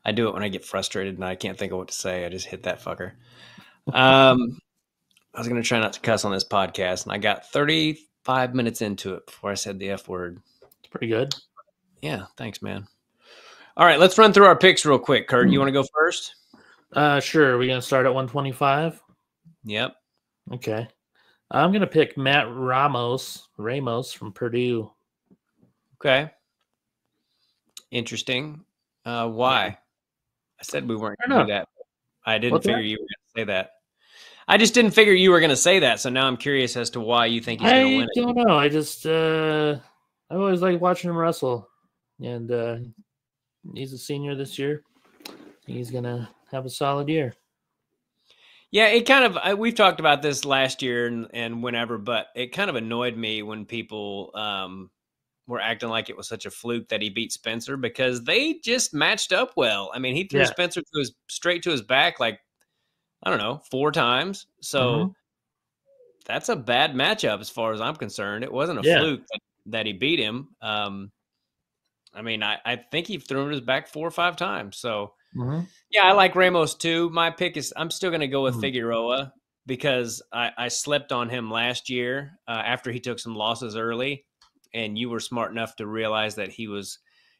I do it when I get frustrated and I can't think of what to say. I just hit that fucker. I was going to try not to cuss on this podcast, and I got 35 minutes into it before I said the F word. It's pretty good. Yeah, thanks, man. All right, let's run through our picks real quick. Curt, you want to go first? Sure. Are we going to start at 125? Yep. Okay. I'm going to pick Matt Ramos from Purdue. Okay. Interesting. Why? I said we weren't going to do that. I didn't figure you were going to say that. I just didn't figure you were going to say that, so now I'm curious as to why you think he's going to win it. I don't know. I just I always like watching him wrestle, and he's a senior this year. He's going to have a solid year. Yeah, it kind of we've talked about this last year and whenever, but it kind of annoyed me when people were acting like it was such a fluke that he beat Spencer, because they just matched up well. I mean, he threw Spencer straight to his back like, I don't know, 4 times. So that's a bad matchup as far as I'm concerned. It wasn't a fluke that he beat him. I mean, I think he threw him to his back 4 or 5 times. So, yeah, I like Ramos too. My pick is I'm still going to go with Figueroa because I slept on him last year after he took some losses early. And you were smart enough to realize that he was,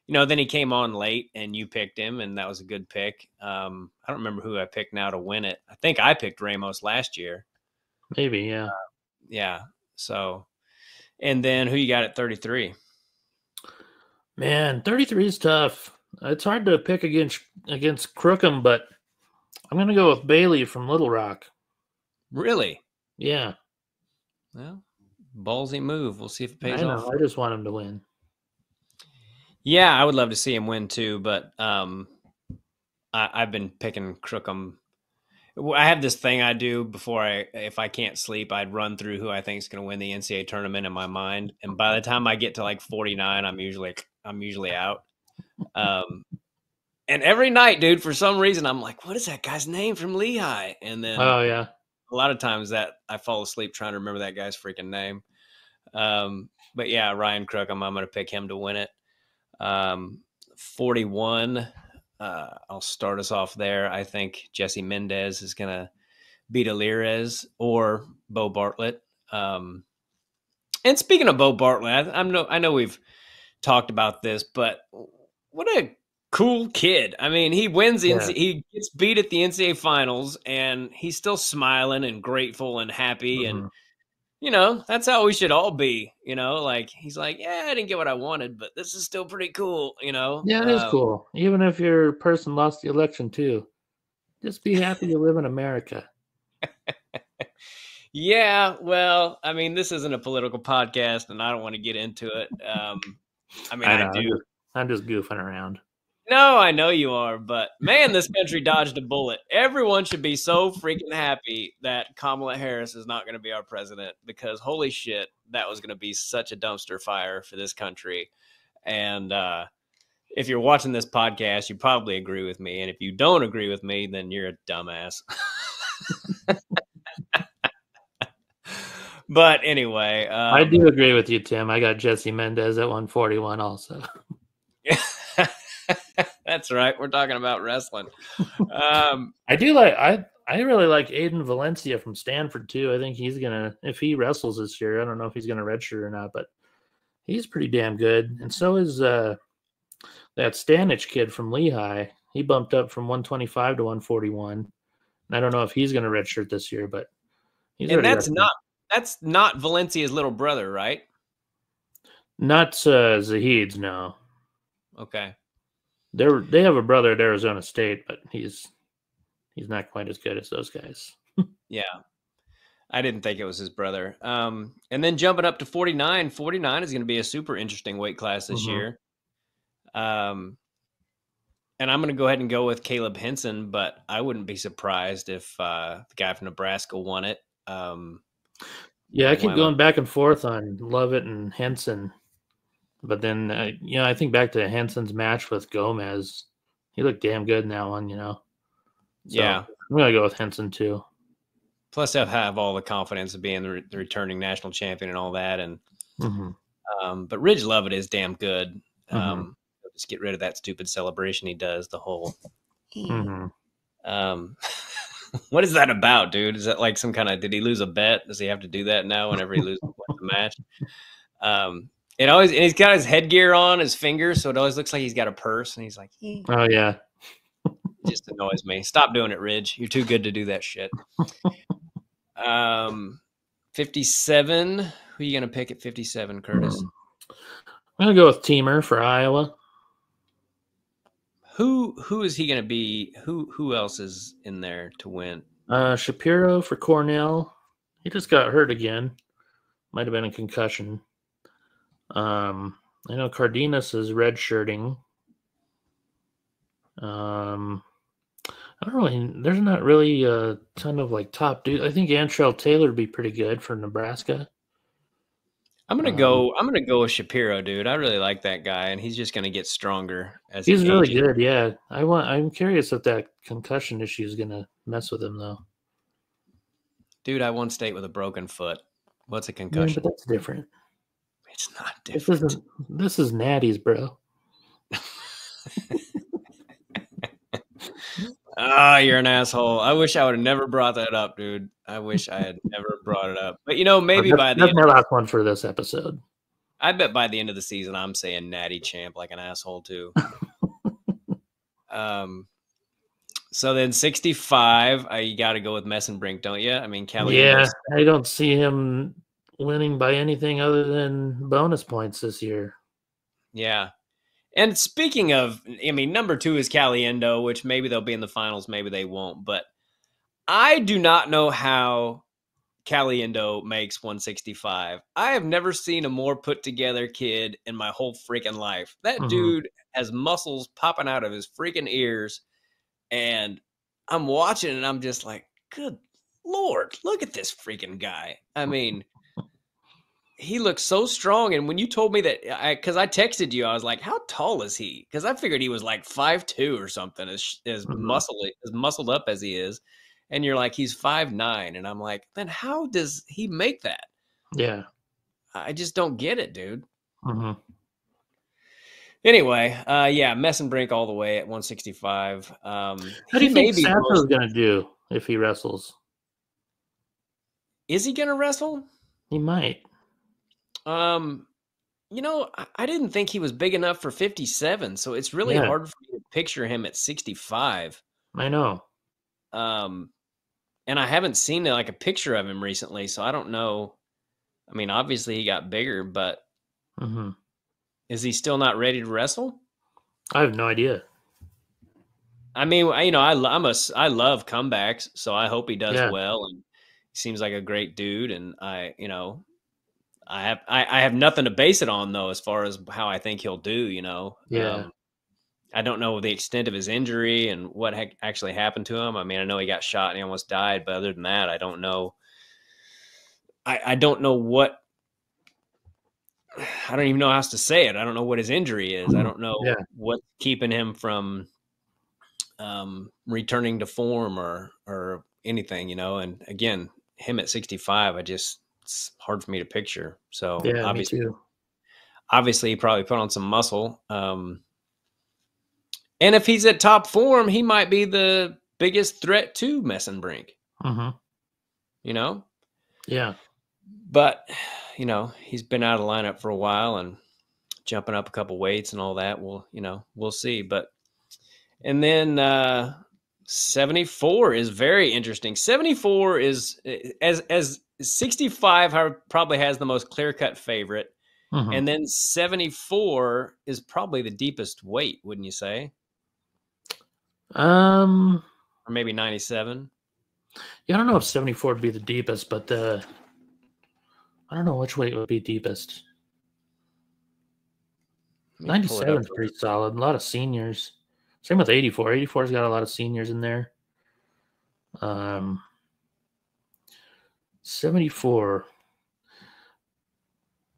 then he came on late and you picked him, and that was a good pick. I don't remember who I picked now to win it. I think I picked Ramos last year. Maybe, yeah. Yeah. So, and then who you got at 33? Man, 33 is tough. It's hard to pick against Crookham, but I'm going to go with Bailey from Little Rock. Really? Yeah. Well, ballsy move. We'll see if it pays off. I just want him to win. Yeah, I would love to see him win too, but I've been picking Crookham. I have this thing I do if I can't sleep, I'd run through who I think is going to win the NCAA tournament in my mind, and by the time I get to like 49, I'm usually out. And every night, dude, for some reason, I'm like, what is that guy's name from Lehigh? And then, a lot of times that I fall asleep trying to remember that guy's freaking name. But yeah, Ryan Crookham, I'm going to pick him to win it. 41. I'll start us off there. I think Jesse Mendez is going to beat Alirez or Bo Bartlett. And speaking of Bo Bartlett, I know we've talked about this, but what a cool kid. I mean, he wins, he gets beat at the NCAA finals, and he's still smiling and grateful and happy. And, that's how we should all be, like, he's like, yeah, I didn't get what I wanted, but this is still pretty cool, Yeah, it is cool. Even if your person lost the election too, just be happy you live in America. Yeah, well, I mean, this isn't a political podcast, and I don't want to get into it. I do. I'm just goofing around. No, I know you are, but man, this country dodged a bullet. Everyone should be so freaking happy that Kamala Harris is not going to be our president, because holy shit, that was going to be such a dumpster fire for this country. And if you're watching this podcast, you probably agree with me. And if you don't agree with me, then you're a dumbass. But anyway. I do agree with you, Tim. I got Jesse Mendez at 141 also. That's right. We're talking about wrestling. I really like Aiden Valencia from Stanford too. I think he's gonna, if he wrestles this year, I don't know if he's gonna redshirt or not, but he's pretty damn good. And so is that Stanich kid from Lehigh. He bumped up from 125 to 141. And I don't know if he's gonna redshirt this year, but that's not Valencia's little brother, right? Not Zahid's, no. Okay. They have a brother at Arizona State, but he's not quite as good as those guys. Yeah. I didn't think it was his brother. And then jumping up to 49, 49 is going to be a super interesting weight class this Mm-hmm. year. And I'm going to go ahead and go with Caleb Henson, but I wouldn't be surprised if the guy from Nebraska won it. Yeah, I keep why am I? going back and forth on Lovett and Henson, but then I think back to Henson's match with Gomez. He looked damn good in that one, So Yeah. I'm gonna go with Henson too. Plus, I have all the confidence of being the returning national champion and all that. And but Ridge Lovett is damn good. Just get rid of that stupid celebration he does. The whole. What is that about, dude? Is that like some kind of? Did he lose a bet? Does he have to do that now whenever he loses the match? It always, and he's got his headgear on his fingers, so it always looks like he's got a purse, and he's like, oh yeah, it just annoys me. Stop doing it, Ridge. You're too good to do that shit. 57. Who are you gonna pick at 57, Curtis? I'm gonna go with Teamer for Iowa. Who is he gonna be? Who else is in there to win? Shapiro for Cornell. He just got hurt again. Might have been a concussion. I know Cardenas is redshirting. I don't really. There's not really a ton of like top dude. I think Antrell Taylor would be pretty good for Nebraska. I'm gonna go with Shapiro, dude. I really like that guy, and he's just gonna get stronger as he's really ages. good. Yeah, I'm curious if that concussion issue is gonna mess with him though. Dude, I won state with a broken foot. What's a concussion? Yeah, but that's different. It's not different. This is natties, bro. Oh, you're an asshole. I wish I would have never brought that up, dude. I wish I had never brought it up. But maybe that's my last one for this episode. I bet by the end of the season, I'm saying natty champ like an asshole too. So then 65, you got to go with Messenbrink, don't you? I mean, Kelly. Yeah, I don't see him winning by anything other than bonus points this year. Yeah. And speaking of, I mean, number 2 is Caliendo, which maybe they'll be in the finals, maybe they won't. But I do not know how Caliendo makes 165. I have never seen a more put together kid in my whole freaking life. That dude has muscles popping out of his freaking ears. And I'm watching and I'm just like, good Lord, look at this freaking guy. I mean, he looks so strong. And when you told me that, because I texted you, I was like, how tall is he? Because I figured he was like 5'2" or something, as muscled up as he is. And you're like, he's 5'9". And I'm like, then how does he make that? Yeah. I just don't get it, dude. Anyway, yeah, Messenbrink all the way at 165. How do you think Sasso's going to do if he wrestles? Is he going to wrestle? He might. I didn't think he was big enough for 57, so it's really hard for me to picture him at 65. I know. And I haven't seen like a picture of him recently, so I don't know. I mean, obviously he got bigger, but is he still not ready to wrestle? I have no idea. I mean, I love comebacks, so I hope he does well. And he seems like a great dude, and I have nothing to base it on though, as far as how I think he'll do. I don't know the extent of his injury and what actually happened to him. I mean, I know he got shot and he almost died, but other than that, I don't know. I don't know what. I don't even know how else to say it. I don't know what his injury is. I don't know what's keeping him from returning to form or anything, And again, him at 65, it's hard for me to picture. So obviously he probably put on some muscle. And if he's at top form, he might be the biggest threat to Messenbrink. Yeah. But, he's been out of the lineup for a while and jumping up a couple weights and all that. We'll see. But, and then 74 is very interesting. 74 is, as 65 probably has the most clear-cut favorite. Mm-hmm. And then 74 is probably the deepest weight, wouldn't you say? Um, Or maybe 97. yeah, I don't know if 74 would be the deepest, but I don't know which weight would be deepest. Let me pull it 97 up. is pretty solid. A lot of seniors. Same with 84. 84's got a lot of seniors in there. 74.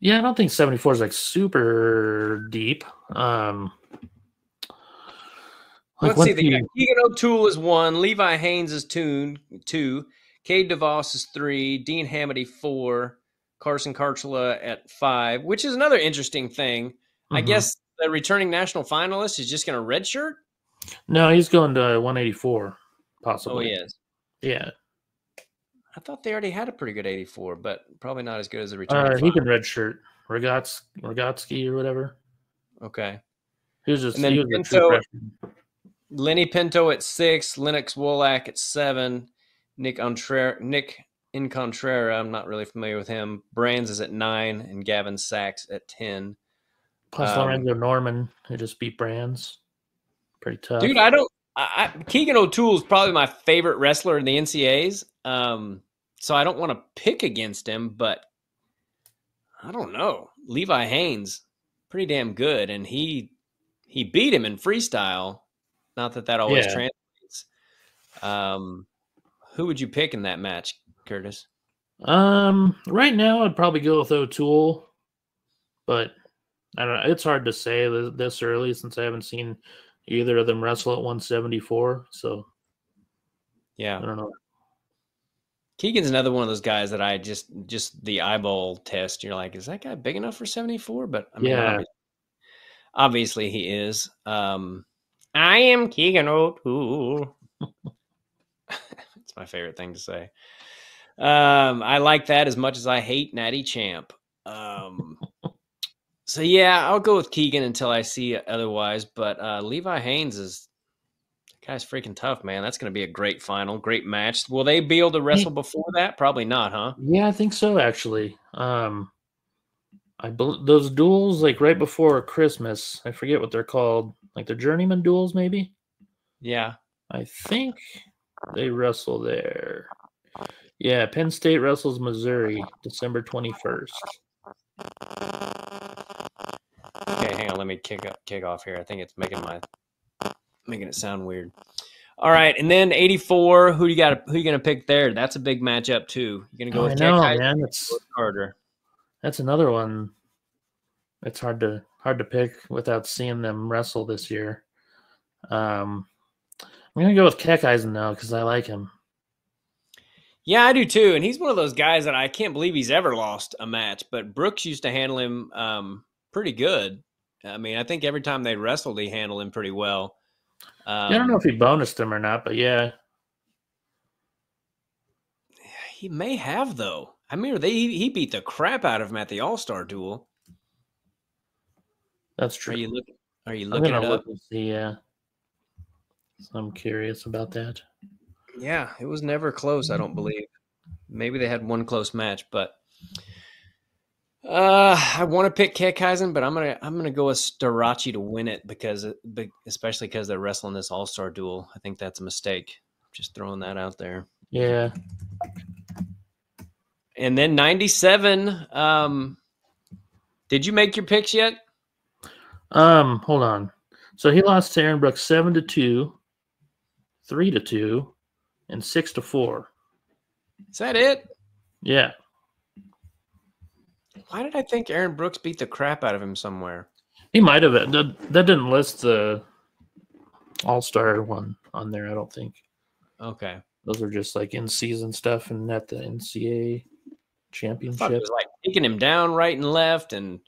Yeah, I don't think 74 is like super deep. Like Let's see. once They got you, Keegan O'Toole is 1, Levi Haynes is 2, Cade DeVos is 3, Dean Hamady 4, Carson Karchula at 5, which is another interesting thing. I Mhm. guess the returning national finalist is just going to redshirt. No, he's going to 184, Oh, he possibly. is. Yeah. I thought they already had a pretty good 84, but probably not as good as the returning He final. can redshirt. Rogotsky or whatever. Okay. He was And then a true Pinto, freshman. Lenny Pinto at 6, Lennox Wolak at 7, Nick Incontrera, I'm not really familiar with him. Brands is at 9, and Gavin Sachs at 10. Plus Lorenzo Norman, who just beat Brands. Pretty tough. Dude, I don't. Keegan O'Toole is probably my favorite wrestler in the NCAAs. So I don't want to pick against him, but I don't know. Levi Haynes, pretty damn good, and he beat him in freestyle. Not that that always Yeah. translates. Who would you pick in that match, Curtis? Right now I'd probably go with O'Toole, but I don't know. It's hard to say this early since I haven't seen either of them wrestle at 174. So Yeah, I don't know. Keegan's another one of those guys that I just the eyeball test. You're like, is that guy big enough for 74? But I mean, Yeah. obviously he is. I am Keegan O'Toole. It's my favorite thing to say. I like that as much as I hate Natty Champ. So yeah, I'll go with Keegan until I see otherwise. But Levi Haynes is guy's freaking tough, man. That's going to be a great final, great match. Will they be able to wrestle before that? Probably not, huh? Yeah, I think so actually. Those duels like right before Christmas. I forget what they're called. Like the journeyman duels, maybe. Yeah. I think they wrestle there. Yeah, Penn State wrestles Missouri, December 21st. Okay, hang on. Let me kick off here. I think it's making it sound weird. All right, and then 84. Who you got? Who you gonna pick there? That's a big matchup too. You gonna go I with know, Kekai man. or Carter? That's another one. It's hard to pick without seeing them wrestle this year. I'm gonna go with Keckeisen though because I like him. Yeah, I do too. And he's one of those guys that I can't believe he's ever lost a match. But Brooks used to handle him pretty good. I mean, I think every time they wrestled, he handled him pretty well. Yeah, I don't know if he bonused him or not, but yeah, He may have though. I mean, he beat the crap out of him at the All Star duel. that's true. Are you I'm looking gonna it up? look and see. Yeah, so I'm curious about that. Yeah, it was never close. I don't believe. Maybe they had one close match, but I want to pick Kekheisen, but I'm gonna go with Starachi to win it especially because they're wrestling this All Star duel. I think that's a mistake. Just throwing that out there. Yeah. And then 97. Did you make your picks yet? Hold on. So he lost to Aaron Brooks 7-2, 3-2, and 6-4. Is that it? Yeah. Why did I think Aaron Brooks beat the crap out of him somewhere? He might have. That didn't list the All-Star one on there, I don't think. Okay. Those are just like in-season stuff and not the NCAA I championship. thought it was like taking him down right and left and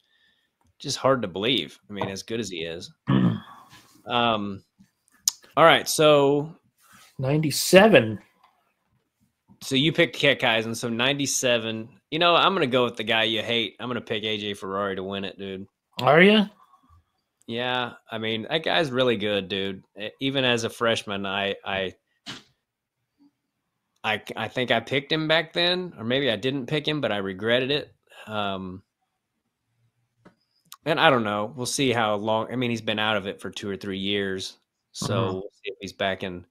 just hard to believe. I mean, as good as he is. All right, so 97. So you picked Kekheisen, so 97. You know, I'm going to go with the guy you hate. I'm going to pick AJ Ferrari to win it, dude. Are you? Yeah, I mean, that guy's really good, dude. Even as a freshman, I think I picked him back then, or maybe I didn't pick him, but I regretted it. And I don't know. We'll see how long. I mean, he's been out of it for 2 or 3 years, so Mhm. we'll see if he's back in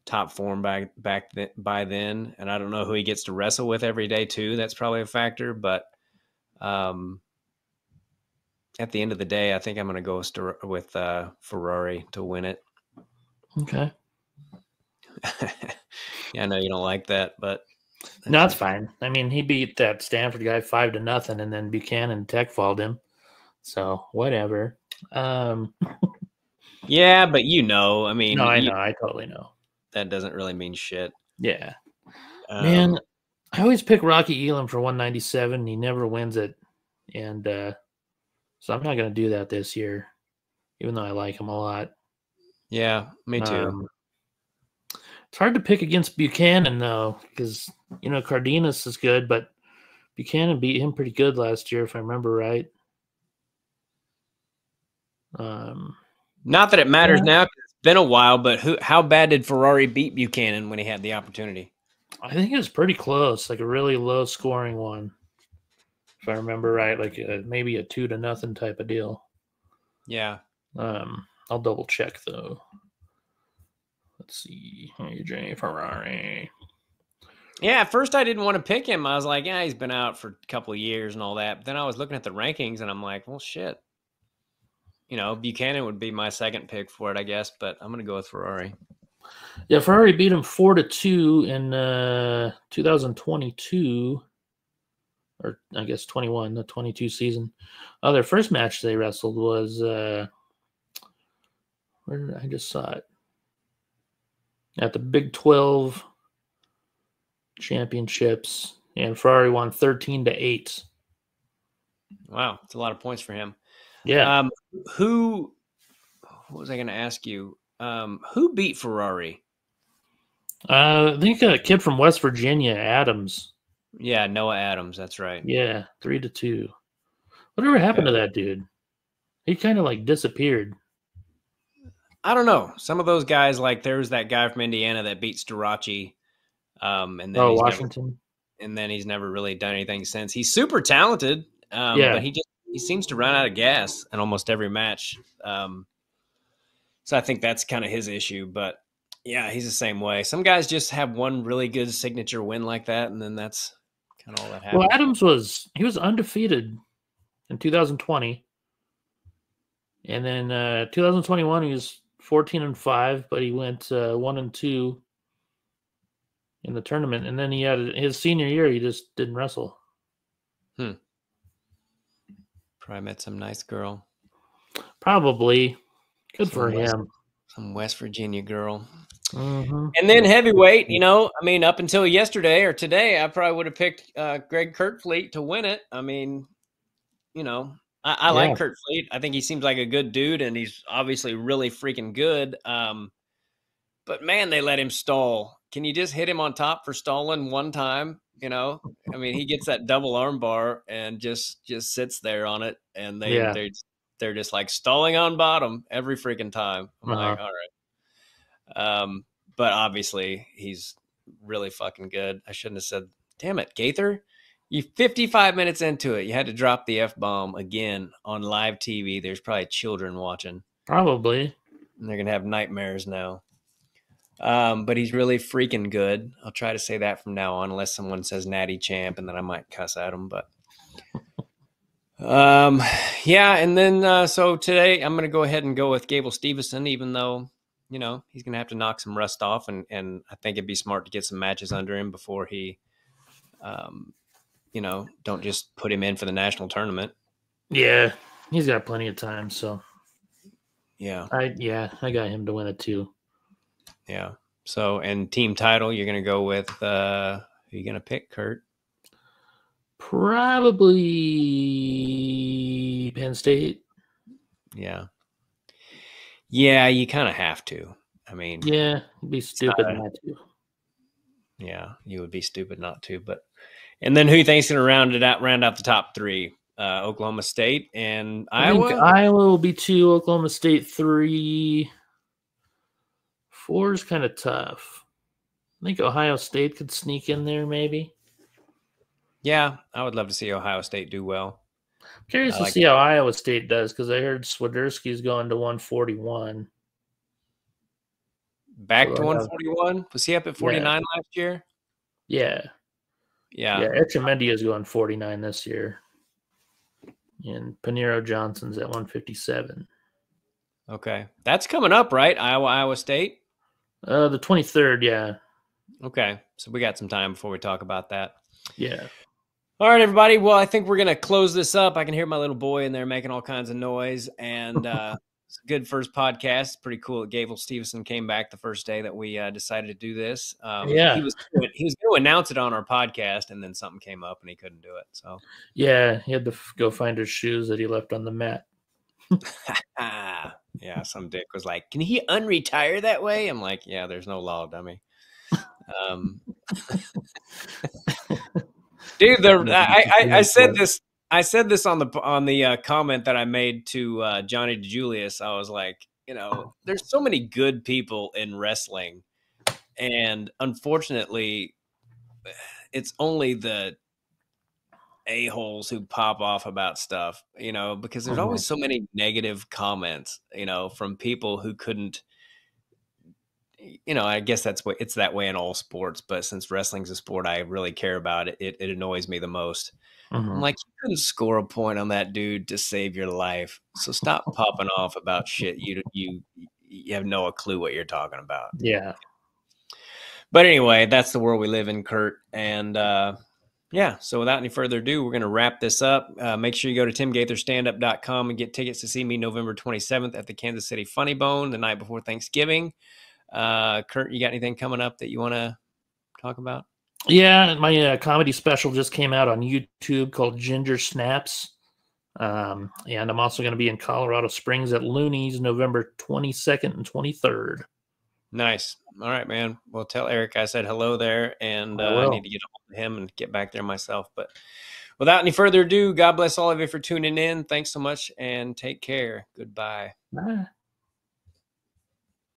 top form by then. And I don't know who he gets to wrestle with every day too. That's probably a factor. But um, at the end of the day, I think I'm going to go with Ferrari to win it. Okay. Yeah, I know you don't like that, but No, that's fine. I mean, he beat that Stanford guy 5-0, and then Buchanan tech falled him. So whatever. Um, yeah, but I no, mean, I know. I totally know. that doesn't really mean shit. Yeah, man. Um, I always pick Rocky Elam for 197. He never wins it, and so I'm not going to do that this year, even though I like him a lot. yeah, me too. It's hard to pick against Buchanan though, because Cardenas is good, but Buchanan beat him pretty good last year, if I remember right. Not that it matters Yeah, now, 'cause it's been a while, but how bad did Ferrari beat Buchanan when he had the opportunity? I think it was pretty close, like a really low scoring one, if I remember right, like maybe a 2-0 type of deal. Yeah. I'll double check though. Let's see, AJ Ferrari. Yeah, at first I didn't want to pick him. I was like, yeah, he's been out for a couple of years and all that. But then I was looking at the rankings and I'm like, well, shit. Buchanan would be my second pick for it, I guess, but I'm going to go with Ferrari. Yeah, Ferrari beat him 4-2 in 2022, or I guess 21, the 22 season. Their first match they wrestled was where did I just saw it? At the Big 12 championships, and Ferrari won 13-8. Wow, it's a lot of points for him. Yeah. What was I going to ask you? Who beat Ferrari? I think a kid from West Virginia, Adams. Yeah, Noah Adams. That's right. Yeah, 3-2. Whatever happened to that dude? He kind of like disappeared. I don't know. Some of those guys, like there's that guy from Indiana that beat Starachi, and then Washington. he's never really done anything since. He's super talented, Yeah. but he seems to run out of gas in almost every match. So I think that's kind of his issue. But yeah, he's the same way. Some guys just have one really good signature win like that, and then that's kind of all that happens. Well, Adams was undefeated in 2020, and then 2021 he was 14-5, but he went 1-2 in the tournament, and then he had his senior year he just didn't wrestle. Probably met some nice girl. Probably. Good for him. Some West Virginia girl. Mm-hmm. And then heavyweight, I mean, up until yesterday or today, I probably would have picked Greg Curt Fleet to win it. I mean, I like Curt Fleet. I think he seems like a good dude, and he's obviously really freaking good. But man, they let him stall. Can you just hit him on top for stalling one time? I mean, he gets that double arm bar and just sits there on it, and they're just like stalling on bottom every freaking time. I'm like, all right. But obviously he's really fucking good. I shouldn't have said, damn it, Gaither. You 55 minutes into it, you had to drop the F-bomb again on live TV. There's probably children watching. Probably. And they're going to have nightmares now. But he's really freaking good. I'll try to say that from now on, unless someone says Natty Champ, and then I might cuss at him. But yeah, and then so today I'm going to go ahead and go with Gable Stevenson, even though he's going to have to knock some rust off, and I think it'd be smart to get some matches under him before he, don't just put him in for the national tournament. Yeah, he's got plenty of time. So yeah, I got him to win it too. Yeah. So, and team title, you're going to go with who are you going to pick, Curt? Probably Penn State. Yeah. Yeah, you kind of have to. I mean, yeah, it'd be stupid not to. Yeah, you would be stupid not to. But, and then who you think's going to round out the top three? Oklahoma State and Iowa. I think Iowa will be 2, Oklahoma State 3. 4 is kind of tough. I think Ohio State could sneak in there, maybe. Yeah, I would love to see Ohio State do well. Curious to see how Iowa State does, because I heard Swiderski's going to 141. Back to 141? Was he up at 49 last year? Yeah. Yeah. Etchemendia is going 49 this year. And Panero Johnson's at 157. Okay. That's coming up, right? Iowa State? The 23rd, yeah. Okay. So we got some time before we talk about that. Yeah. All right, everybody. Well, I think we're going to close this up. I can hear my little boy in there making all kinds of noise. And it's a good first podcast. It's pretty cool that Gaither Stevenson came back the first day that we decided to do this. He was going to announce it on our podcast, and then something came up and he couldn't do it. So yeah, he had to go find his shoes that he left on the mat. Yeah, some dick was like, "Can he unretire that way?" I'm like, "Yeah, there's no law, dummy." Dude, I said this. I said this on the comment that I made to Johnny DeJulius. I was like, there's so many good people in wrestling, and unfortunately, it's only the a-holes who pop off about stuff, because there's always so many negative comments, from people who couldn't. I guess it's that way in all sports, but since wrestling's a sport I really care about, it annoys me the most. I'm like, you couldn't score a point on that dude to save your life. So stop popping off about shit. You have no clue what you're talking about. Yeah. But anyway, that's the world we live in, Curt. And yeah, so without any further ado, we're going to wrap this up. Make sure you go to timgaitherstandup.com and get tickets to see me November 27th at the Kansas City Funny Bone, the night before Thanksgiving. Curt, you got anything coming up that you want to talk about? Yeah, my comedy special just came out on YouTube called Ginger Snaps. And I'm also going to be in Colorado Springs at Looney's November 22nd and 23rd. Nice. All right, man. Well, tell Eric I said hello there, and I need to get a hold of him and get back there myself. But without any further ado, God bless all of you for tuning in. Thanks so much, and take care. Goodbye. Bye.